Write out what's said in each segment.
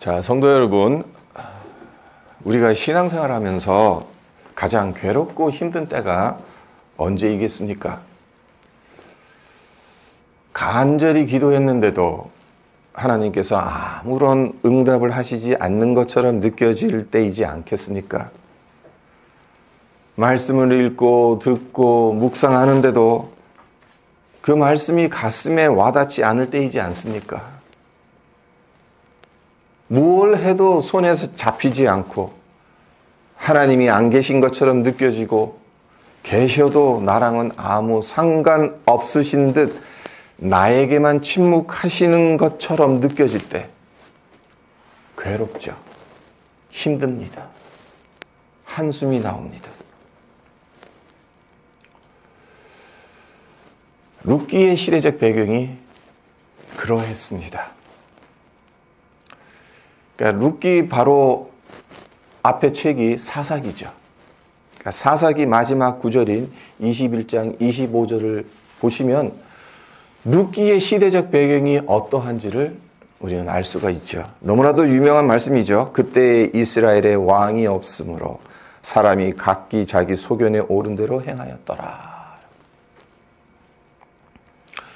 자, 성도 여러분, 우리가 신앙생활 하면서 가장 괴롭고 힘든 때가 언제이겠습니까? 간절히 기도했는데도 하나님께서 아무런 응답을 하시지 않는 것처럼 느껴질 때이지 않겠습니까? 말씀을 읽고 듣고 묵상하는데도 그 말씀이 가슴에 와닿지 않을 때이지 않습니까? 무엇을 해도 손에서 잡히지 않고 하나님이 안 계신 것처럼 느껴지고 계셔도 나랑은 아무 상관없으신 듯 나에게만 침묵하시는 것처럼 느껴질 때 괴롭죠. 힘듭니다. 한숨이 나옵니다. 룻기의 시대적 배경이 그러했습니다. 그러니까 룻기 바로 앞에 책이 사사기죠. 그러니까 사사기 마지막 구절인 21장 25절을 보시면 룻기의 시대적 배경이 어떠한지를 우리는 알 수가 있죠. 너무나도 유명한 말씀이죠. 그때 이스라엘에 왕이 없으므로 사람이 각기 자기 소견에 옳은 대로 행하였더라.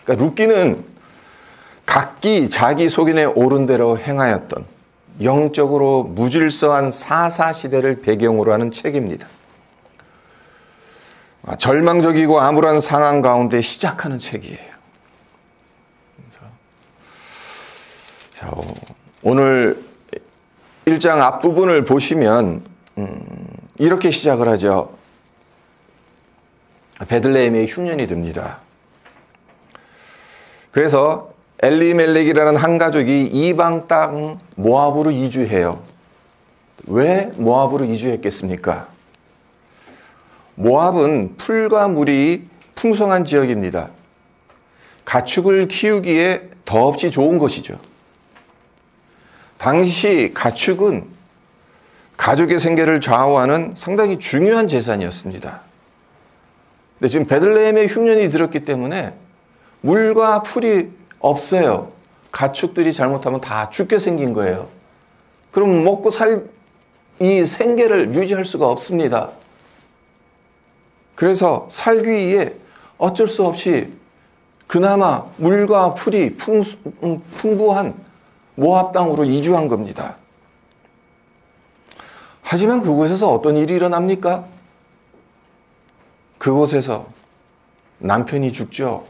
그러니까 룻기는 각기 자기 소견에 옳은 대로 행하였던 영적으로 무질서한 사사시대를 배경으로 하는 책입니다. 절망적이고 암울한 상황 가운데 시작하는 책이에요. 자, 오늘 1장 앞부분을 보시면 이렇게 시작을 하죠. 베들레헴에 흉년이 듭니다. 그래서 엘리멜렉이라는 한 가족이 이방 땅 모압으로 이주해요. 왜 모압으로 이주했겠습니까? 모압은 풀과 물이 풍성한 지역입니다. 가축을 키우기에 더없이 좋은 것이죠. 당시 가축은 가족의 생계를 좌우하는 상당히 중요한 재산이었습니다. 근데 지금 베들레헴에 흉년이 들었기 때문에 물과 풀이 없어요. 가축들이 잘못하면 다 죽게 생긴 거예요. 그럼 먹고 살 이 생계를 유지할 수가 없습니다. 그래서 살기 위해 어쩔 수 없이 그나마 물과 풀이 풍부한 모압 땅으로 이주한 겁니다. 하지만 그곳에서 어떤 일이 일어납니까? 그곳에서 남편이 죽죠.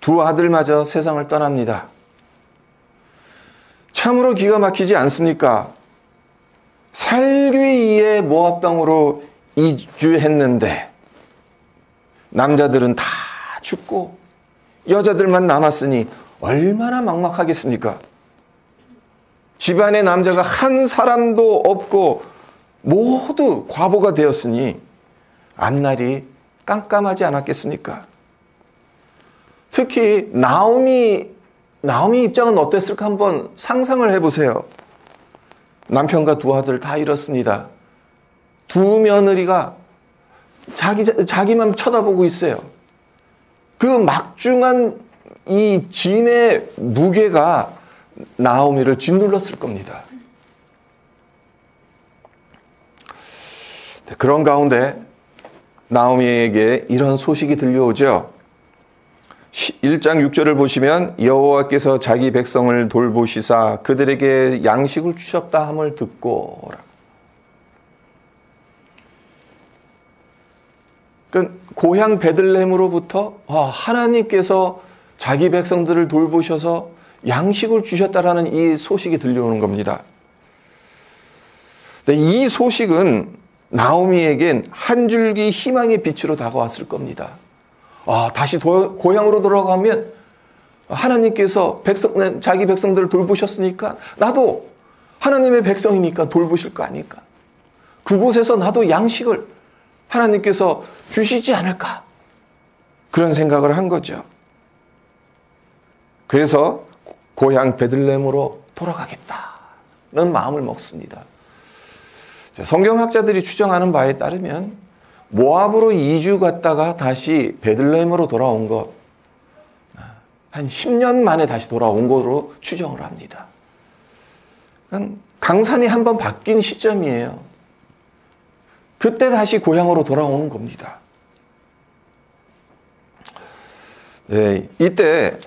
두 아들마저 세상을 떠납니다. 참으로 기가 막히지 않습니까? 살기 위해 모압 땅으로 이주했는데 남자들은 다 죽고 여자들만 남았으니 얼마나 막막하겠습니까? 집안의 남자가 한 사람도 없고 모두 과부가 되었으니 앞날이 깜깜하지 않았겠습니까? 특히 나오미 입장은 어땠을까 한번 상상을 해보세요. 남편과 두 아들 다 잃었습니다. 두 며느리가 자기만 쳐다보고 있어요. 그 막중한 이 짐의 무게가 나오미를 짓눌렀을 겁니다. 그런 가운데 나오미에게 이런 소식이 들려오죠. 1장 6절을 보시면 여호와께서 자기 백성을 돌보시사 그들에게 양식을 주셨다 함을 듣고 고향 베들레헴으로부터 하나님께서 자기 백성들을 돌보셔서 양식을 주셨다라는 이 소식이 들려오는 겁니다. 이 소식은 나오미에겐 한 줄기 희망의 빛으로 다가왔을 겁니다. 다시 고향으로 돌아가면 하나님께서 자기 백성들을 돌보셨으니까 나도 하나님의 백성이니까 돌보실 거 아닐까? 그곳에서 나도 양식을 하나님께서 주시지 않을까? 그런 생각을 한 거죠. 그래서 고향 베들레헴으로 돌아가겠다는 마음을 먹습니다. 성경학자들이 추정하는 바에 따르면 모압으로 이주 갔다가 다시 베들레헴으로 돌아온 것, 한 10년 만에 다시 돌아온 것으로 추정을 합니다. 강산이 한번 바뀐 시점이에요. 그때 다시 고향으로 돌아오는 겁니다. 네, 이때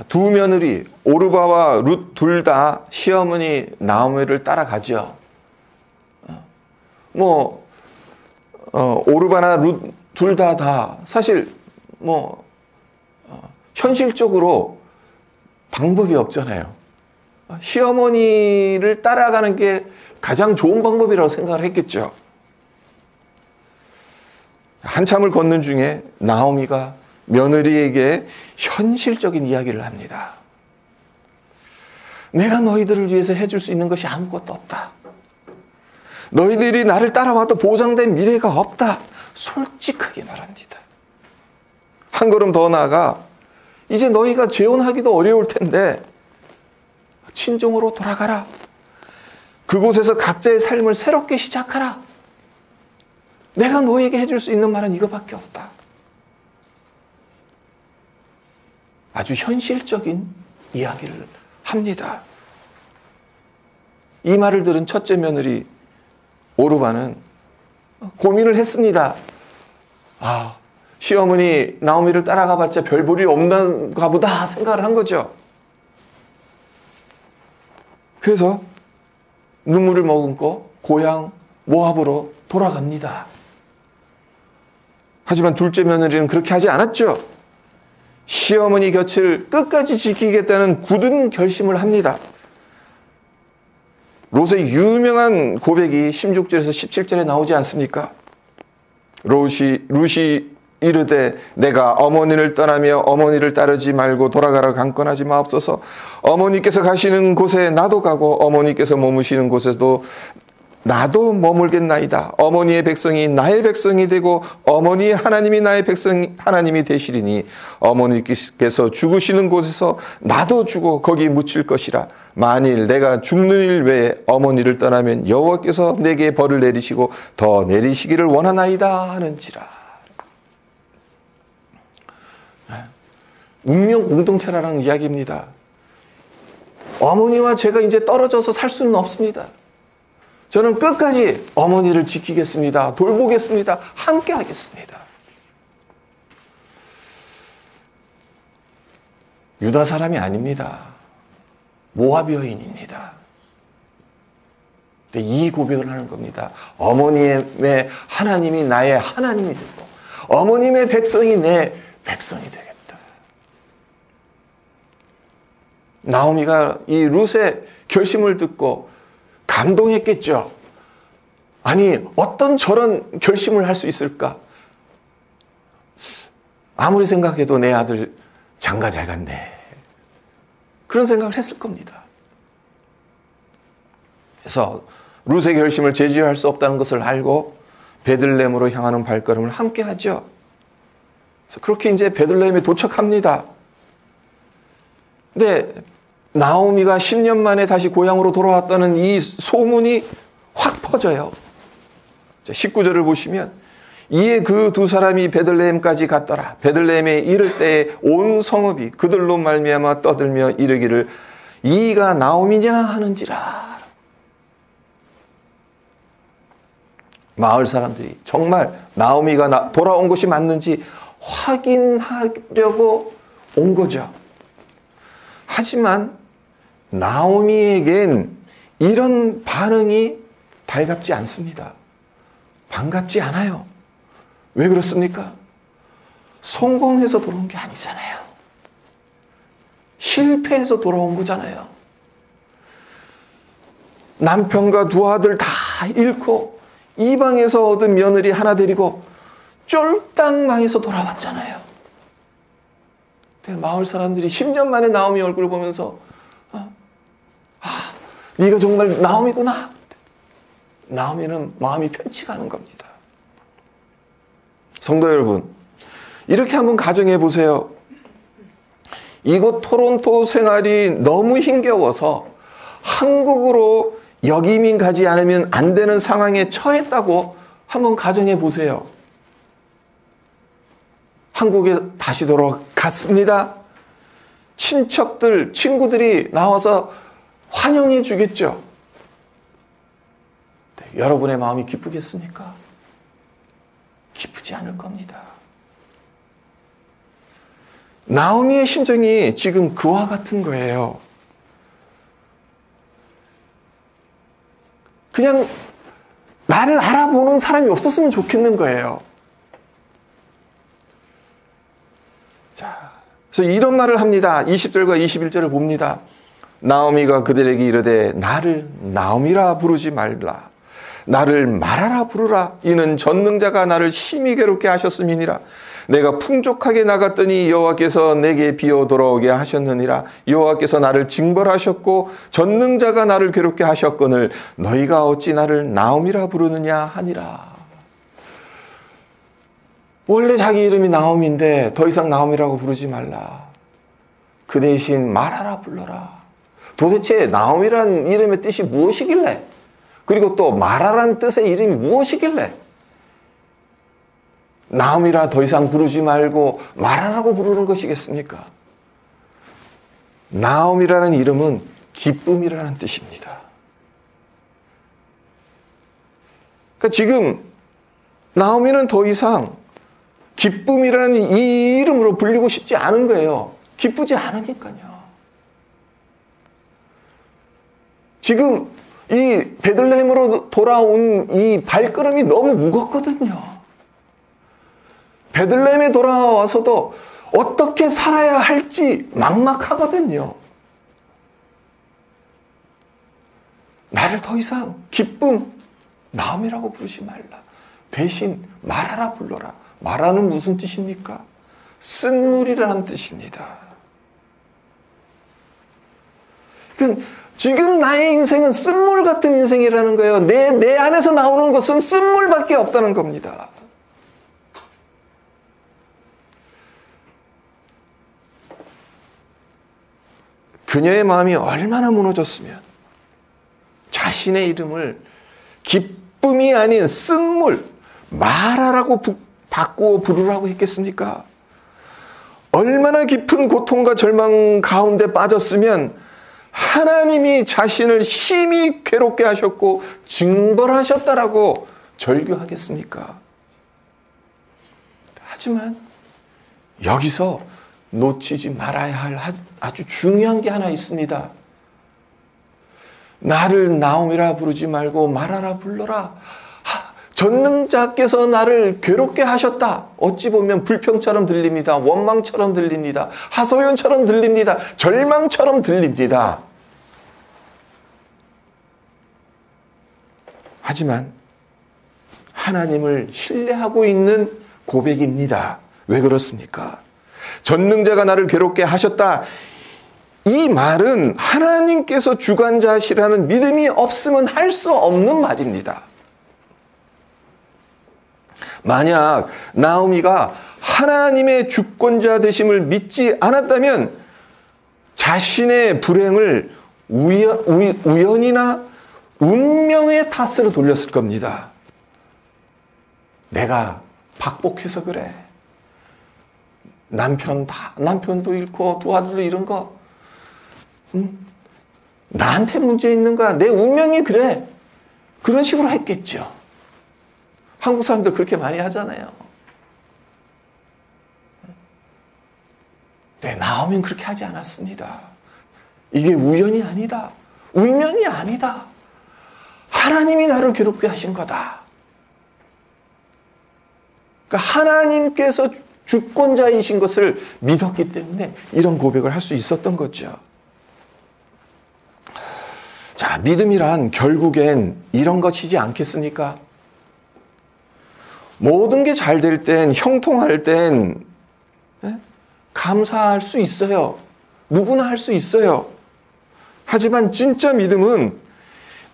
두 며느리 오르바와 룻 둘 다 시어머니 나오미를 따라가죠. 오르바나 룻 둘 다 사실 현실적으로 방법이 없잖아요. 시어머니를 따라가는 게 가장 좋은 방법이라고 생각을 했겠죠. 한참을 걷는 중에 나오미가 며느리에게 현실적인 이야기를 합니다. 내가 너희들을 위해서 해줄 수 있는 것이 아무것도 없다. 너희들이 나를 따라와도 보장된 미래가 없다. 솔직하게 말합니다. 한 걸음 더 나아가 이제 너희가 재혼하기도 어려울 텐데 친정으로 돌아가라. 그곳에서 각자의 삶을 새롭게 시작하라. 내가 너에게 해줄 수 있는 말은 이거밖에 없다. 아주 현실적인 이야기를 합니다. 이 말을 들은 첫째 며느리 오르바는 고민을 했습니다. 시어머니 나오미를 따라가 봤자 별 볼이 없는가 보다 생각을 한 거죠. 그래서 눈물을 머금고 고향 모압으로 돌아갑니다. 하지만 둘째 며느리는 그렇게 하지 않았죠. 시어머니 곁을 끝까지 지키겠다는 굳은 결심을 합니다. 롯의 유명한 고백이 16절에서 17절에 나오지 않습니까? 룻이 이르되 내가 어머니를 떠나며 어머니를 따르지 말고 돌아가라 강권하지 마옵소서. 어머니께서 가시는 곳에 나도 가고 어머니께서 머무시는 곳에도 나도 머물겠나이다. 어머니의 백성이 나의 백성이 되고 어머니의 하나님이 나의 백성 하나님이 되시리니 어머니께서 죽으시는 곳에서 나도 죽어 거기 묻힐 것이라. 만일 내가 죽는 일 외에 어머니를 떠나면 여호와께서 내게 벌을 내리시고 더 내리시기를 원하나이다 하는지라. 운명 공동체라는 이야기입니다. 어머니와 제가 이제 떨어져서 살 수는 없습니다. 저는 끝까지 어머니를 지키겠습니다. 돌보겠습니다. 함께 하겠습니다. 유다 사람이 아닙니다. 모압 여인입니다. 이 고백을 하는 겁니다. 어머님의 하나님이 나의 하나님이 되고 어머님의 백성이 내 백성이 되겠다. 나오미가 이 룻의 결심을 듣고 감동했겠죠. 아니 어떤 저런 결심을 할 수 있을까? 아무리 생각해도 내 아들 장가 잘 갔네. 그런 생각을 했을 겁니다. 그래서 룻의 결심을 제지할 수 없다는 것을 알고 베들레헴으로 향하는 발걸음을 함께 하죠. 그래서 그렇게 이제 베들레헴에 도착합니다. 근데 나오미가 10년 만에 다시 고향으로 돌아왔다는 이 소문이 확 퍼져요. 19절을 보시면 이에 그 두 사람이 베들레헴까지 갔더라. 베들레헴에 이를 때에 온 성읍이 그들로 말미암아 떠들며 이르기를 이가 나오미냐 하는지라. 마을 사람들이 정말 나오미가 돌아온 것이 맞는지 확인하려고 온 거죠. 하지만 나오미에겐 이런 반응이 달갑지 않습니다. 반갑지 않아요. 왜 그렇습니까? 성공해서 돌아온 게 아니잖아요. 실패해서 돌아온 거잖아요. 남편과 두 아들 다 잃고 이방에서 얻은 며느리 하나 데리고 쫄딱 망해서 돌아왔잖아요. 마을 사람들이 10년 만에 나오미 얼굴을 보면서 네가 정말 나오미구나. 나오미는 마음이 편치가 않은 겁니다. 성도 여러분, 이렇게 한번 가정해 보세요. 이곳 토론토 생활이 너무 힘겨워서 한국으로 역이민 가지 않으면 안 되는 상황에 처했다고 한번 가정해 보세요. 한국에 다시 돌아갔습니다. 친척들, 친구들이 나와서 환영해 주겠죠. 여러분의 마음이 기쁘겠습니까? 기쁘지 않을 겁니다. 나오미의 심정이 지금 그와 같은 거예요. 그냥 나를 알아보는 사람이 없었으면 좋겠는 거예요. 자, 그래서 이런 말을 합니다. 20절과 21절을 봅니다. 나오미가 그들에게 이르되 나를 나오미라 부르지 말라. 나를 마라라 부르라. 이는 전능자가 나를 심히 괴롭게 하셨음이니라. 내가 풍족하게 나갔더니 여호와께서 내게 비어 돌아오게 하셨느니라. 여호와께서 나를 징벌하셨고 전능자가 나를 괴롭게 하셨거늘 너희가 어찌 나를 나오미라 부르느냐 하니라. 원래 자기 이름이 나오미인데 더 이상 나오미라고 부르지 말라. 그 대신 마라라 불러라. 도대체 나오미란 이름의 뜻이 무엇이길래, 그리고 또 마라란 뜻의 이름이 무엇이길래 나오미라 더 이상 부르지 말고 마라라고 부르는 것이겠습니까? 나오미라는 이름은 기쁨이라는 뜻입니다. 그러니까 지금 나오미는 더 이상 기쁨이라는 이 이름으로 불리고 싶지 않은 거예요. 기쁘지 않으니까요. 지금 이 베들레헴으로 돌아온 이 발걸음이 너무 무겁거든요. 베들레헴에 돌아와서도 어떻게 살아야 할지 막막하거든요. 나를 더 이상 기쁨, 나오미라고 부르지 말라. 대신 마라라 불러라. 마라는 무슨 뜻입니까? 쓴물이라는 뜻입니다. 지금 나의 인생은 쓴물 같은 인생이라는 거예요. 내 안에서 나오는 것은 쓴물밖에 없다는 겁니다. 그녀의 마음이 얼마나 무너졌으면 자신의 이름을 기쁨이 아닌 쓴물, 마라라고 바꾸어 부르라고 했겠습니까? 얼마나 깊은 고통과 절망 가운데 빠졌으면 하나님이 자신을 심히 괴롭게 하셨고 징벌하셨다라고 절규하겠습니까? 하지만 여기서 놓치지 말아야 할 아주 중요한 게 하나 있습니다. 나를 나오미라 부르지 말고 마라라 불러라. 전능자께서 나를 괴롭게 하셨다. 어찌 보면 불평처럼 들립니다. 원망처럼 들립니다. 하소연처럼 들립니다. 절망처럼 들립니다. 하지만 하나님을 신뢰하고 있는 고백입니다. 왜 그렇습니까? 전능자가 나를 괴롭게 하셨다. 이 말은 하나님께서 주관자시라는 믿음이 없으면 할 수 없는 말입니다. 만약 나오미가 하나님의 주권자 되심을 믿지 않았다면 자신의 불행을 우연이나 운명의 탓으로 돌렸을 겁니다. 내가 박복해서 그래. 남편도 잃고 두 아들도 잃은 거. 나한테 문제 있는 거야. 내 운명이 그래. 그런 식으로 했겠죠. 한국 사람들 그렇게 많이 하잖아요. 네, 나오면 그렇게 하지 않았습니다. 이게 우연이 아니다. 운명이 아니다. 하나님이 나를 괴롭게 하신 거다. 그러니까 하나님께서 주권자이신 것을 믿었기 때문에 이런 고백을 할 수 있었던 거죠. 자, 믿음이란 결국엔 이런 것이지 않겠습니까? 모든 게 잘 될 땐, 형통할 땐 감사할 수 있어요. 누구나 할 수 있어요. 하지만 진짜 믿음은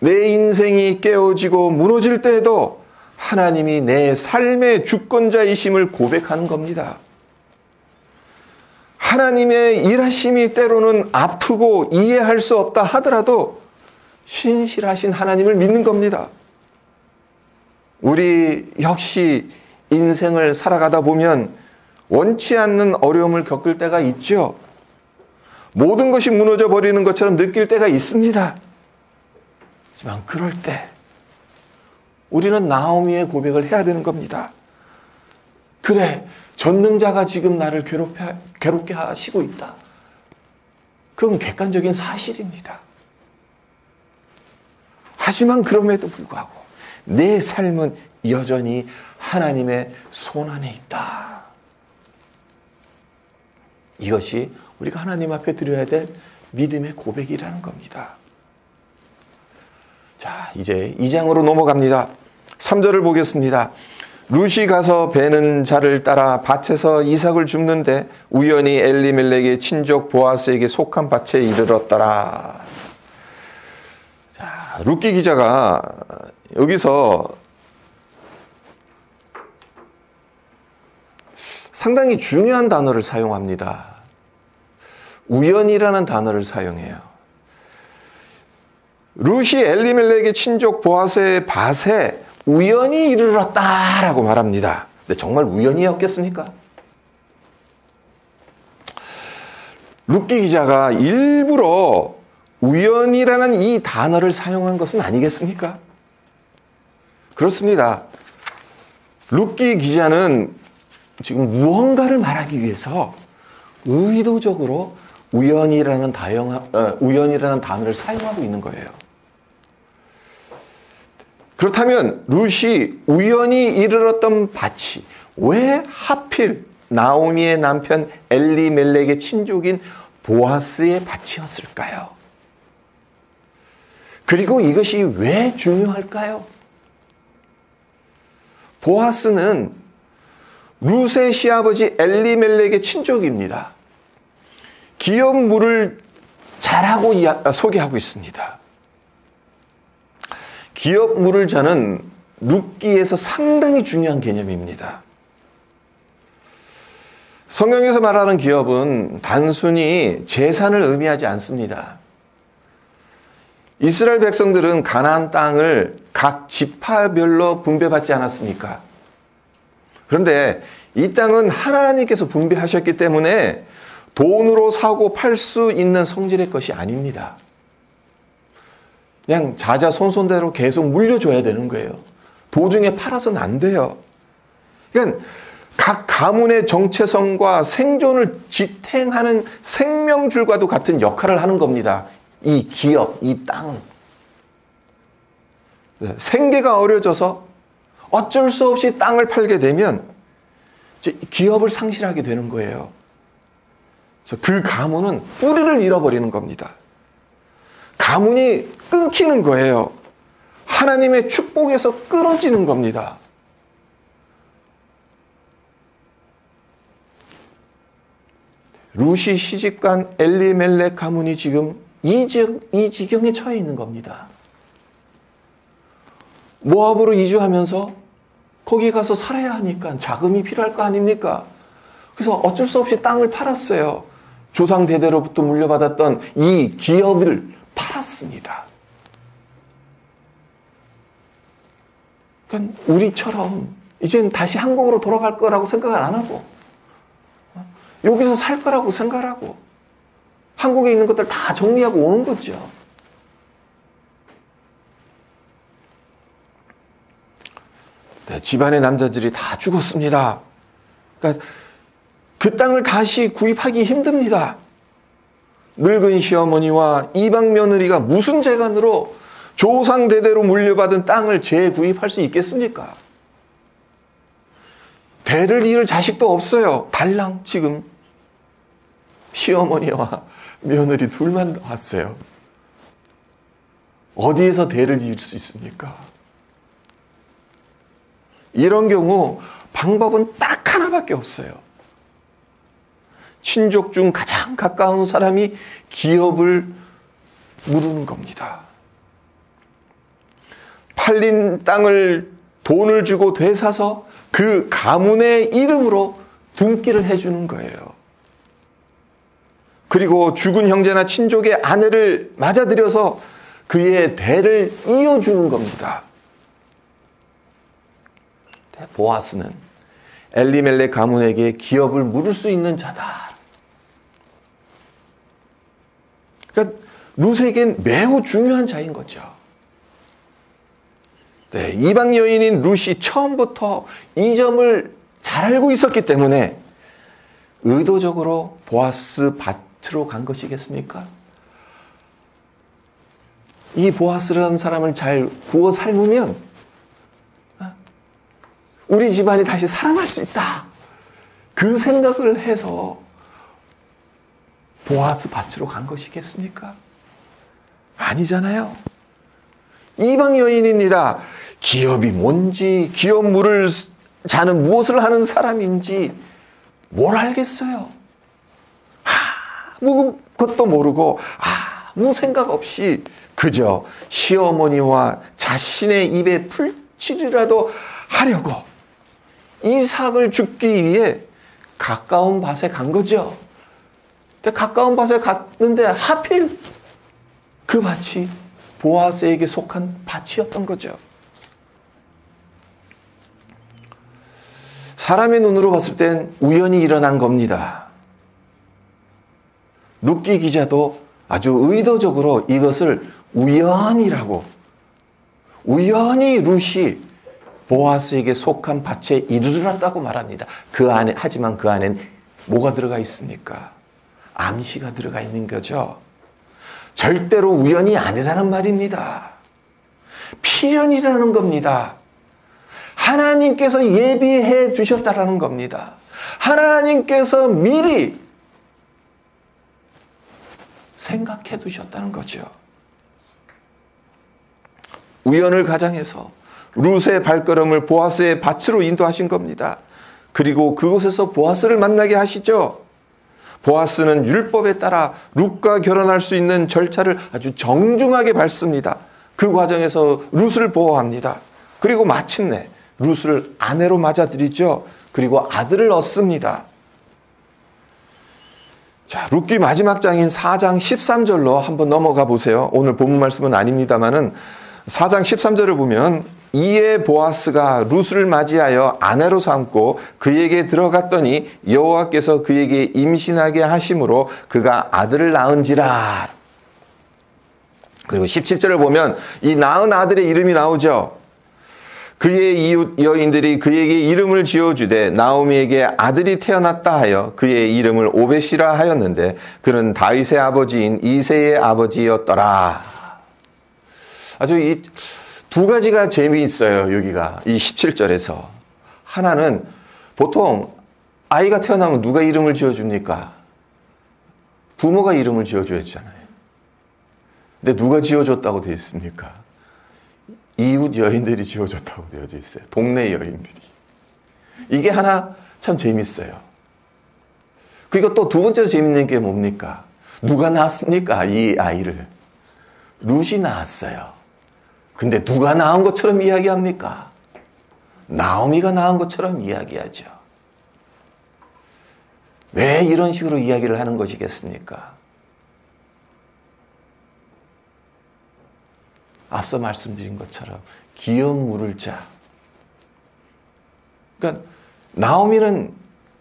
내 인생이 깨어지고 무너질 때에도 하나님이 내 삶의 주권자이심을 고백하는 겁니다. 하나님의 일하심이 때로는 아프고 이해할 수 없다 하더라도 신실하신 하나님을 믿는 겁니다. 우리 역시 인생을 살아가다 보면 원치 않는 어려움을 겪을 때가 있죠. 모든 것이 무너져 버리는 것처럼 느낄 때가 있습니다. 하지만 그럴 때 우리는 나오미의 고백을 해야 되는 겁니다. 그래, 전능자가 지금 나를 괴롭게 하시고 있다. 그건 객관적인 사실입니다. 하지만 그럼에도 불구하고 내 삶은 여전히 하나님의 손 안에 있다. 이것이 우리가 하나님 앞에 드려야 될 믿음의 고백이라는 겁니다. 자, 이제 2장으로 넘어갑니다. 3절을 보겠습니다. 룻이 가서 베는 자를 따라 밭에서 이삭을 줍는데 우연히 엘리멜렉의 친족 보아스에게 속한 밭에 이르렀더라. 자, 룻기 기자가 여기서 상당히 중요한 단어를 사용합니다. 우연이라는 단어를 사용해요. 룻이 엘리멜렉의 친족 보아스의 밭에 우연히 이르렀다라고 말합니다. 근데 정말 우연이었겠습니까? 룻기 기자가 일부러 우연이라는 이 단어를 사용한 것은 아니겠습니까? 그렇습니다. 룻기 기자는 지금 무언가를 말하기 위해서 의도적으로 우연이라는 단어를 사용하고 있는 거예요. 그렇다면 룻이 우연히 이르렀던 밭이 왜 하필 나오미의 남편 엘리멜렉의 친족인 보아스의 밭이었을까요? 그리고 이것이 왜 중요할까요? 보아스는 룻의 시아버지 엘리멜렉의 친족입니다. 기업물을 잘하고 소개하고 있습니다. 기업물을 자는 룻기에서 상당히 중요한 개념입니다. 성경에서 말하는 기업은 단순히 재산을 의미하지 않습니다. 이스라엘 백성들은 가나안 땅을 각 지파별로 분배받지 않았습니까? 그런데 이 땅은 하나님께서 분배하셨기 때문에 돈으로 사고 팔 수 있는 성질의 것이 아닙니다. 그냥 자자손손대로 계속 물려줘야 되는 거예요. 도중에 팔아서는 안 돼요. 그러니까 각 가문의 정체성과 생존을 지탱하는 생명줄과도 같은 역할을 하는 겁니다. 이 기업, 이 땅은. 생계가 어려져서 어쩔 수 없이 땅을 팔게 되면 이제 기업을 상실하게 되는 거예요. 그래서 그 가문은 뿌리를 잃어버리는 겁니다. 가문이 끊기는 거예요. 하나님의 축복에서 끊어지는 겁니다. 룻이 시집간 엘리멜렉 가문이 지금 이 지경에 처해 있는 겁니다. 모압으로 이주하면서 거기 가서 살아야 하니까 자금이 필요할 거 아닙니까? 그래서 어쩔 수 없이 땅을 팔았어요. 조상 대대로부터 물려받았던 이 기업을 팔았습니다. 그러니까 우리처럼 이젠 다시 한국으로 돌아갈 거라고 생각을 안 하고 여기서 살 거라고 생각하고 한국에 있는 것들 다 정리하고 오는 거죠. 네, 집안의 남자들이 다 죽었습니다. 그러니까 그 땅을 다시 구입하기 힘듭니다. 늙은 시어머니와 이방 며느리가 무슨 재간으로 조상 대대로 물려받은 땅을 재구입할 수 있겠습니까? 대를 이을 자식도 없어요. 달랑 지금 시어머니와 며느리 둘만 왔어요. 어디에서 대를 이을 수 있습니까? 이런 경우 방법은 딱 하나밖에 없어요. 친족 중 가장 가까운 사람이 기업을 물은 겁니다. 팔린 땅을 돈을 주고 되사서 그 가문의 이름으로 등기를 해주는 거예요. 그리고 죽은 형제나 친족의 아내를 맞아들여서 그의 대를 이어주는 겁니다. 보아스는 엘리멜렉 가문에게 기업을 물을 수 있는 자다. 그러니까 룻에겐 매우 중요한 자인 거죠. 네, 이방 여인인 룻이 처음부터 이 점을 잘 알고 있었기 때문에 의도적으로 보아스 밭으로 간 것이겠습니까? 이 보아스라는 사람을 잘 구워 삶으면 우리 집안이 다시 살아날 수 있다. 그 생각을 해서 보아스 밭으로 간 것이겠습니까? 아니잖아요. 이방 여인입니다. 기업이 뭔지, 기업 물을 자는 무엇을 하는 사람인지 뭘 알겠어요. 아무 것도 모르고 아무 생각 없이 그저 시어머니와 자신의 입에 풀칠이라도 하려고 이삭을 죽기 위해 가까운 밭에 간 거죠. 근데 가까운 밭에 갔는데 하필 그 밭이 보아스에게 속한 밭이었던 거죠. 사람의 눈으로 봤을 땐 우연히 일어난 겁니다. 룻기 기자도 아주 의도적으로 이것을 우연히 룻이 보아스에게 속한 밭에 이르렀다고 말합니다. 하지만 그 안엔 뭐가 들어가 있습니까? 암시가 들어가 있는 거죠. 절대로 우연이 아니라는 말입니다. 필연이라는 겁니다. 하나님께서 예비해 두셨다라는 겁니다. 하나님께서 미리 생각해 두셨다는 거죠. 우연을 가장해서 룻의 발걸음을 보아스의 밭으로 인도하신 겁니다. 그리고 그곳에서 보아스를 만나게 하시죠. 보아스는 율법에 따라 룻과 결혼할 수 있는 절차를 아주 정중하게 밟습니다. 그 과정에서 룻을 보호합니다. 그리고 마침내 룻을 아내로 맞아들이죠. 그리고 아들을 얻습니다. 자, 룻기 마지막 장인 4장 13절로 한번 넘어가 보세요. 오늘 본문 말씀은 아닙니다만은 4장 13절을 보면 이에 보아스가 룻을 맞이하여 아내로 삼고 그에게 들어갔더니 여호와께서 그에게 임신하게 하심으로 그가 아들을 낳은지라. 그리고 17절을 보면 이 낳은 아들의 이름이 나오죠. 그의 이웃 여인들이 그에게 이름을 지어주되 나오미에게 아들이 태어났다 하여 그의 이름을 오벳이라 하였는데 그는 다윗의 아버지인 이새의 아버지였더라. 아주 이 두 가지가 재미있어요. 여기가 이 17절에서 하나는 보통 아이가 태어나면 누가 이름을 지어줍니까? 부모가 이름을 지어줘야잖아요. 근데 누가 지어줬다고 되어 있습니까? 이웃 여인들이 지어줬다고 되어져 있어요. 동네 여인들이. 이게 하나 참 재밌어요. 그리고 또 두 번째로 재밌는 게 뭡니까? 누가 낳았습니까? 이 아이를. 룻이 낳았어요. 근데 누가 낳은 것처럼 이야기합니까? 나오미가 낳은 것처럼 이야기하죠. 왜 이런 식으로 이야기를 하는 것이겠습니까? 앞서 말씀드린 것처럼 기업 물을 자. 그러니까 나오미는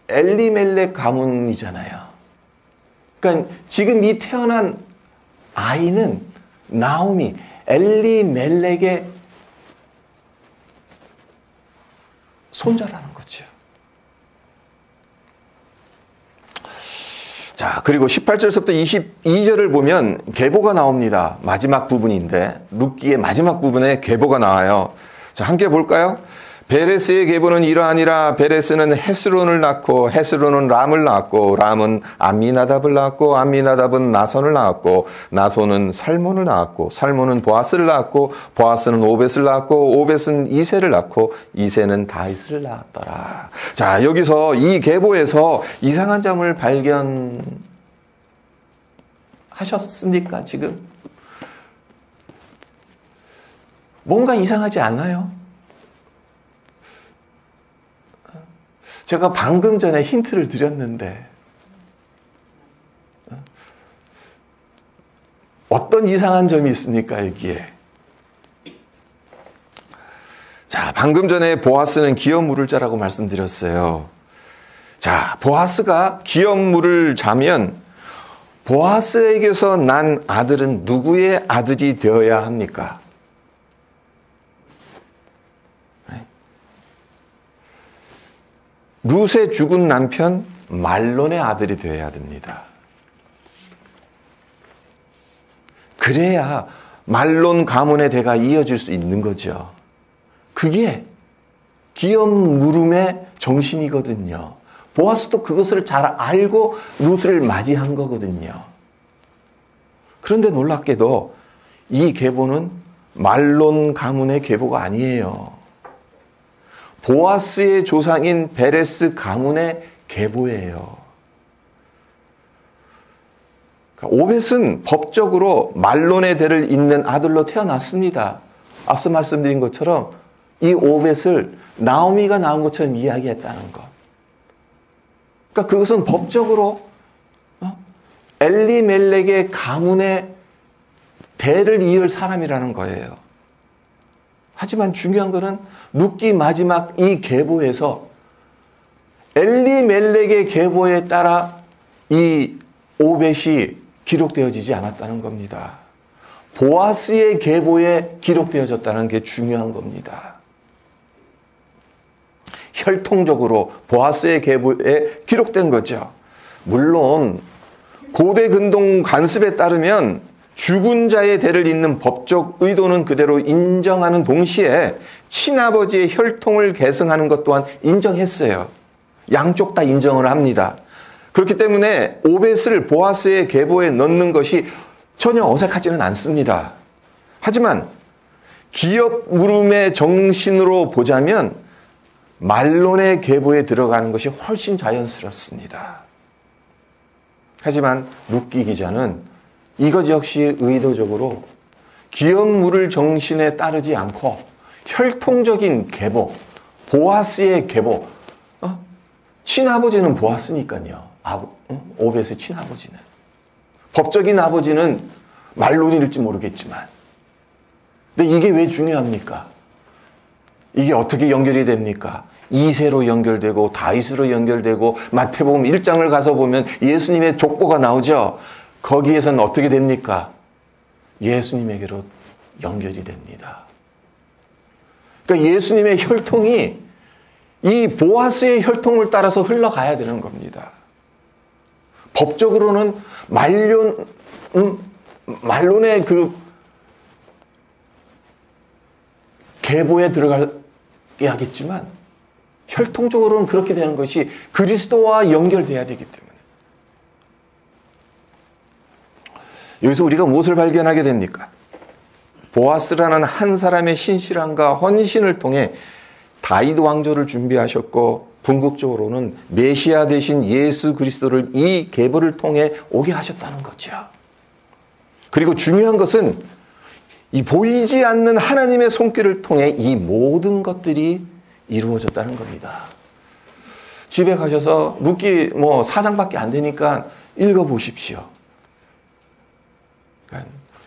엘리멜렉 가문이잖아요. 그러니까 지금 이 태어난 아이는 나오미, 엘리멜렉의 손자라는 거죠. 자, 그리고 18절에서부터 22절을 보면 계보가 나옵니다. 마지막 부분인데 룻기의 마지막 부분에 계보가 나와요. 자, 함께 볼까요? 베레스의 계보는 이러하니라. 베레스는 헤스론을 낳고 헤스론은 람을 낳았고 람은 암미나답을 낳았고 암미나답은 나손을 낳았고 나손은 살몬을 낳았고 살몬은 보아스를 낳았고 보아스는 오벳을 낳았고 오벳은 이새를 낳고 이새는 다윗을 낳았더라. 자, 여기서 이 계보에서 이상한 점을 발견하셨습니까? 지금 뭔가 이상하지 않나요? 제가 방금 전에 힌트를 드렸는데 어떤 이상한 점이 있습니까, 여기에? 자, 방금 전에 보아스는 기업 물을 자라고 말씀드렸어요. 자, 보아스가 기업 물을 자면 보아스에게서 난 아들은 누구의 아들이 되어야 합니까? 룻의 죽은 남편 말론의 아들이 되어야 됩니다. 그래야 말론 가문의 대가 이어질 수 있는 거죠. 그게 기업 물음의 정신이거든요. 보아스도 그것을 잘 알고 룻을 맞이한 거거든요. 그런데 놀랍게도 이 계보는 말론 가문의 계보가 아니에요. 보아스의 조상인 베레스 가문의 계보예요. 오벳은 법적으로 말론의 대를 잇는 아들로 태어났습니다. 앞서 말씀드린 것처럼 이 오벳을 나오미가 낳은 것처럼 이야기했다는 것. 그러니까 그것은 법적으로 엘리멜렉의 가문의 대를 이을 사람이라는 거예요. 하지만 중요한 것은 룻기 마지막 이 계보에서 엘리멜렉의 계보에 따라 이 오벳이 기록되어지지 않았다는 겁니다. 보아스의 계보에 기록되어졌다는 게 중요한 겁니다. 혈통적으로 보아스의 계보에 기록된 거죠. 물론 고대 근동 관습에 따르면 죽은 자의 대를 잇는 법적 의도는 그대로 인정하는 동시에 친아버지의 혈통을 계승하는 것 또한 인정했어요. 양쪽 다 인정을 합니다. 그렇기 때문에 오벳을 보아스의 계보에 넣는 것이 전혀 어색하지는 않습니다. 하지만 기업 물음의 정신으로 보자면 말론의 계보에 들어가는 것이 훨씬 자연스럽습니다. 하지만 룻기 기자는 이것 역시 의도적으로 기업 물을 정신에 따르지 않고 혈통적인 계보, 보아스의 계보, 친아버지는 보아스니까요. 오벳의 친아버지는. 법적인 아버지는 말론일지 모르겠지만. 근데 이게 왜 중요합니까? 이게 어떻게 연결이 됩니까? 이새로 연결되고 다윗으로 연결되고 마태복음 1장을 가서 보면 예수님의 족보가 나오죠. 거기에서는 어떻게 됩니까? 예수님에게로 연결이 됩니다. 그러니까 예수님의 혈통이 이 보아스의 혈통을 따라서 흘러가야 되는 겁니다. 법적으로는 말론의 그 계보에 들어가게 하겠지만 혈통적으로는 그렇게 되는 것이 그리스도와 연결돼야 되기 때문에. 여기서 우리가 무엇을 발견하게 됩니까? 보아스라는 한 사람의 신실함과 헌신을 통해 다윗 왕조를 준비하셨고 궁극적으로는 메시아 되신 예수 그리스도를 이 계보를 통해 오게 하셨다는 거죠. 그리고 중요한 것은 이 보이지 않는 하나님의 손길을 통해 이 모든 것들이 이루어졌다는 겁니다. 집에 가셔서 룻기 4장밖에 안 되니까 읽어보십시오.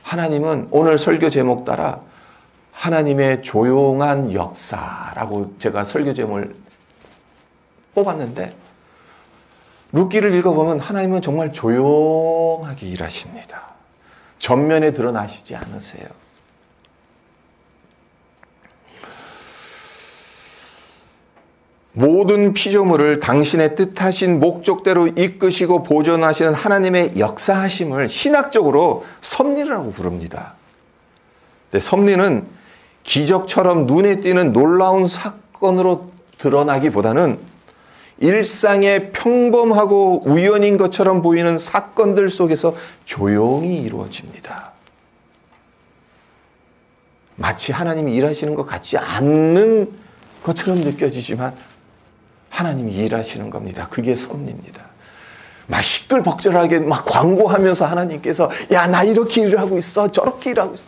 하나님은 오늘 설교 제목 따라 하나님의 조용한 역사라고 제가 설교 제목을 뽑았는데 룻기를 읽어보면 하나님은 정말 조용하게 일하십니다. 전면에 드러나시지 않으세요. 모든 피조물을 당신의 뜻하신 목적대로 이끄시고 보존하시는 하나님의 역사하심을 신학적으로 섭리라고 부릅니다. 근데 섭리는 기적처럼 눈에 띄는 놀라운 사건으로 드러나기보다는 일상의 평범하고 우연인 것처럼 보이는 사건들 속에서 조용히 이루어집니다. 마치 하나님이 일하시는 것 같지 않는 것처럼 느껴지지만 하나님이 일하시는 겁니다. 그게 섭리입니다. 막 시끌벅적하게 막 광고하면서 하나님께서 야, 나 이렇게 일을 하고 있어. 저렇게 일하고 있어.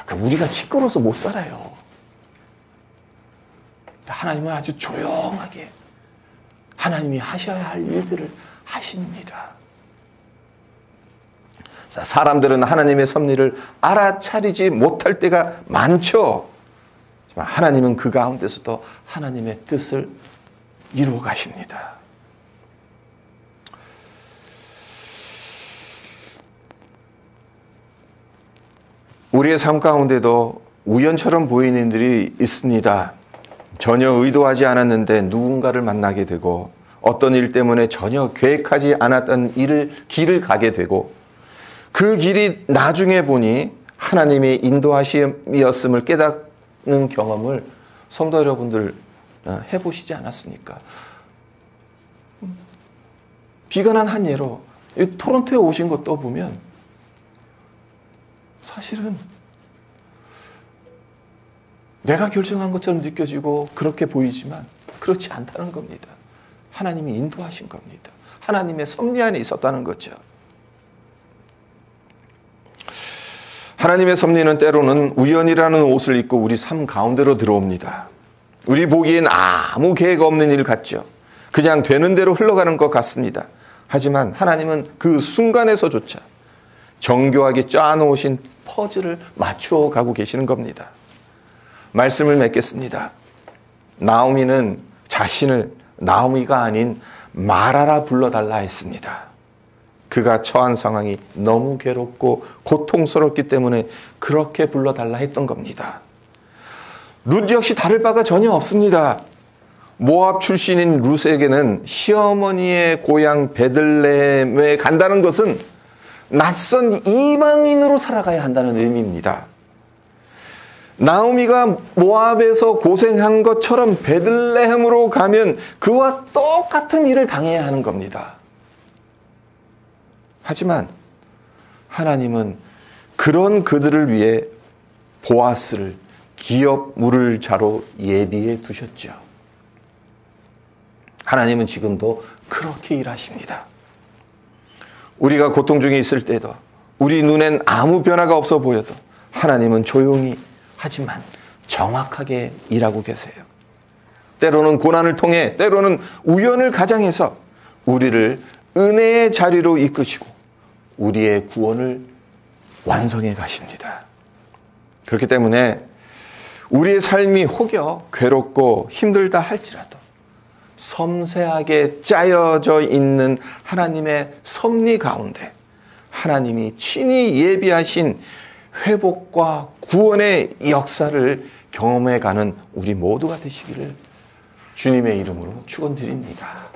그러니까 우리가 시끄러워서 못 살아요. 하나님은 아주 조용하게 하나님이 하셔야 할 일들을 하십니다. 자, 사람들은 하나님의 섭리를 알아차리지 못할 때가 많죠. 하지만 하나님은 그 가운데서도 하나님의 뜻을 이루어 가십니다. 우리의 삶 가운데도 우연처럼 보이는 일들이 있습니다. 전혀 의도하지 않았는데 누군가를 만나게 되고 어떤 일 때문에 전혀 계획하지 않았던 길을 가게 되고 그 길이 나중에 보니 하나님의 인도하심이었음을 깨닫는 경험을 성도 여러분들 해보시지 않았습니까? 비관한 한 예로 토론토에 오신 것도 보면 사실은 내가 결정한 것처럼 느껴지고 그렇게 보이지만 그렇지 않다는 겁니다. 하나님이 인도하신 겁니다. 하나님의 섭리 안에 있었다는 거죠. 하나님의 섭리는 때로는 우연이라는 옷을 입고 우리 삶 가운데로 들어옵니다. 우리 보기엔 아무 계획 없는 일 같죠. 그냥 되는 대로 흘러가는 것 같습니다. 하지만 하나님은 그 순간에서조차 정교하게 짜놓으신 퍼즐을 맞추어 가고 계시는 겁니다. 말씀을 맺겠습니다. 나오미는 자신을 나오미가 아닌 마라라 불러달라 했습니다. 그가 처한 상황이 너무 괴롭고 고통스럽기 때문에 그렇게 불러달라 했던 겁니다. 룻 역시 다를 바가 전혀 없습니다. 모압 출신인 룻에게는 시어머니의 고향 베들레헴에 간다는 것은 낯선 이방인으로 살아가야 한다는 의미입니다. 나오미가 모압에서 고생한 것처럼 베들레헴으로 가면 그와 똑같은 일을 당해야 하는 겁니다. 하지만 하나님은 그런 그들을 위해 보아스를 기업 물을 자로 예비해 두셨죠. 하나님은 지금도 그렇게 일하십니다. 우리가 고통 중에 있을 때도 우리 눈엔 아무 변화가 없어 보여도 하나님은 조용히 하지만 정확하게 일하고 계세요. 때로는 고난을 통해 때로는 우연을 가장해서 우리를 은혜의 자리로 이끄시고 우리의 구원을 완성해 가십니다. 그렇기 때문에 우리의 삶이 혹여 괴롭고 힘들다 할지라도 섬세하게 짜여져 있는 하나님의 섭리 가운데 하나님이 친히 예비하신 회복과 구원의 역사를 경험해가는 우리 모두가 되시기를 주님의 이름으로 축원드립니다.